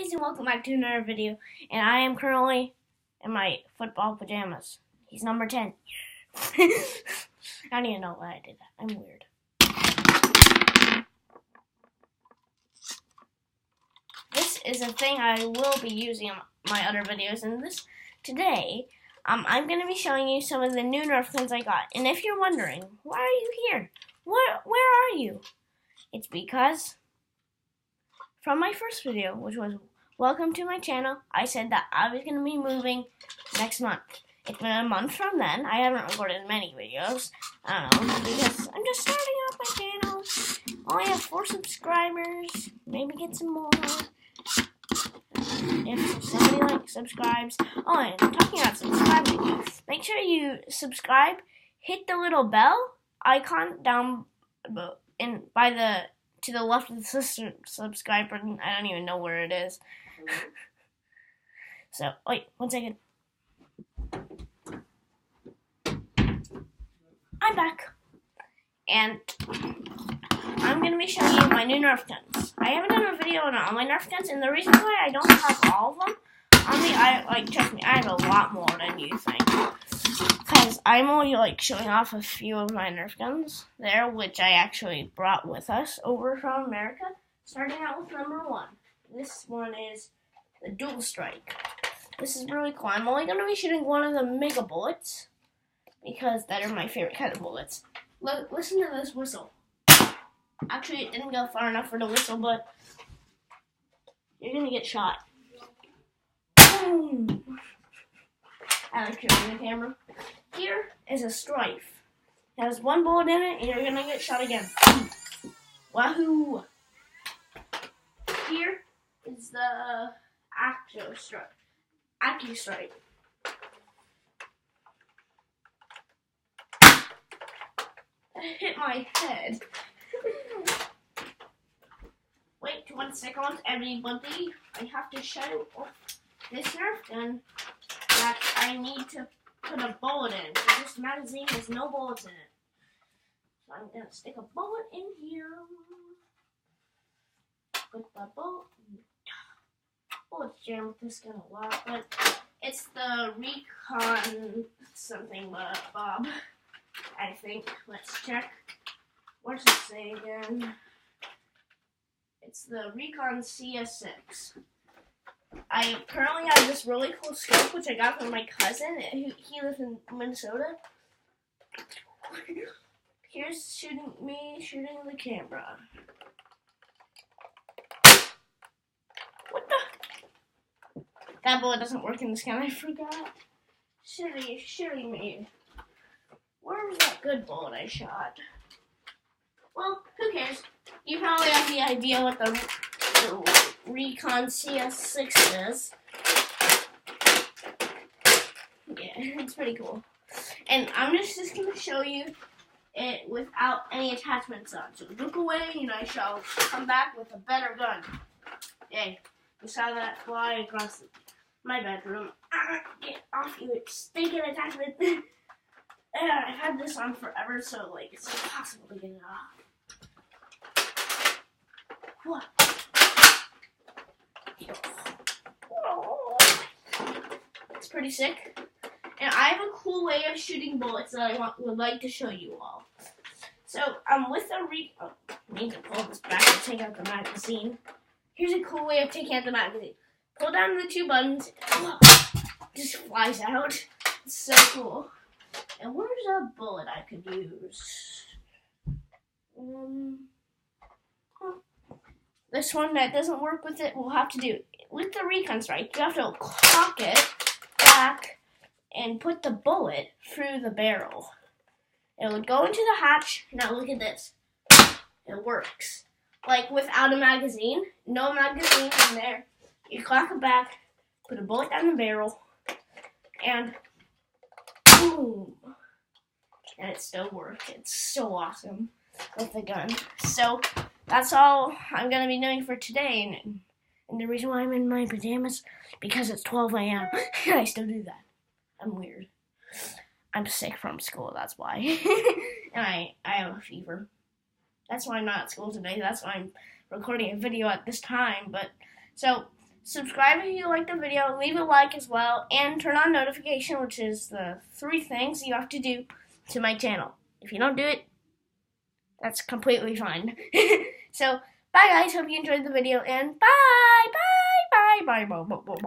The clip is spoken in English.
guys, and welcome back to another video. And I am currently in my football pajamas. He's number 10. I don't even know why I did that. I'm weird. This is a thing I will be using in my other videos. And today, I'm going to be showing you some of the new nerf things I got. And if you're wondering, why are you here? Where are you? It's because from my first video, which was welcome to my channel, I said that I was going to be moving next month. It's been a month from then. I haven't recorded many videos, because I'm just starting off my channel. I only have 4 subscribers. Maybe get some more. If somebody subscribes. Oh, and talking about subscribing, make sure you subscribe. Hit the little bell icon down to the left of the subscribe button. I don't even know where it is. So, wait, 1 second. I'm back. And I'm going to be showing you my new nerf guns. I haven't done a video on all my nerf guns, and the reason why I don't have all of them on me, trust me, I have a lot more than you think. Because I'm only, showing off a few of my nerf guns there, which I actually brought with us over from America. Starting out with number 1. This one is the Dual Strike. This is really cool. I'm only going to be shooting one of the mega bullets, because that are my favorite kind of bullets. Listen to this whistle. Actually, it didn't go far enough for the whistle, but you're going to get shot. Boom! I like showing the camera. Here is a Strife. It has 1 bullet in it, and you're going to get shot again. Wahoo! Here is the AccuStrike. That hit my head. Wait 1 second, everybody. I have to show this nerf gun that I need to put a bullet in. This magazine has no bullets in it. So I'm going to stick a bullet in here. Put the bullets jam with this gun a lot, but it's the Recon something Bob, I think. Let's check. What does it say again? It's the Recon CS6. I currently have this really cool scope, which I got from my cousin. He lives in Minnesota. Here's me shooting the camera. What the? That bullet doesn't work in this gun, I forgot. Shitty me. Where was that good bullet I shot? Well, who cares? You probably have the idea what the Recon CS6 is. Yeah, it's pretty cool. And I'm just going to show you it without any attachments on. So look away, and I shall come back with a better gun. Yay. You saw that fly across my bedroom. Get off, you stinking attachment. I've had this on forever, so it's impossible to get it off. What? It's pretty sick. And I have a cool way of shooting bullets that I would like to show you all. So, with a I need to pull this back and take out the magazine. Here's a cool way of taking out the magazine. Pull down the 2 buttons, just flies out. It's so cool. And where's a bullet I could use? This one that doesn't work with it, we'll have to do. With the Recon Strike, you have to cock it back and put the bullet through the barrel. It would go into the hatch. Now look at this. It works. Without a magazine, no magazine in there. You cock it back, put a bullet down the barrel, and boom. And it still works. It's so awesome with the gun. So that's all I'm going to be doing for today. And the reason why I'm in my pajamas, because it's 12 a.m. and I still do that. I'm weird. I'm sick from school, that's why. And I have a fever. That's why I'm not at school today. That's why I'm recording a video at this time. But so Subscribe if you like the video, leave a like as well, and turn on notification, which is the 3 things you have to do to my channel. If you don't do it, that's completely fine. So, bye guys, hope you enjoyed the video, and bye, bye, bye, bye, bye, bye, bye, bye.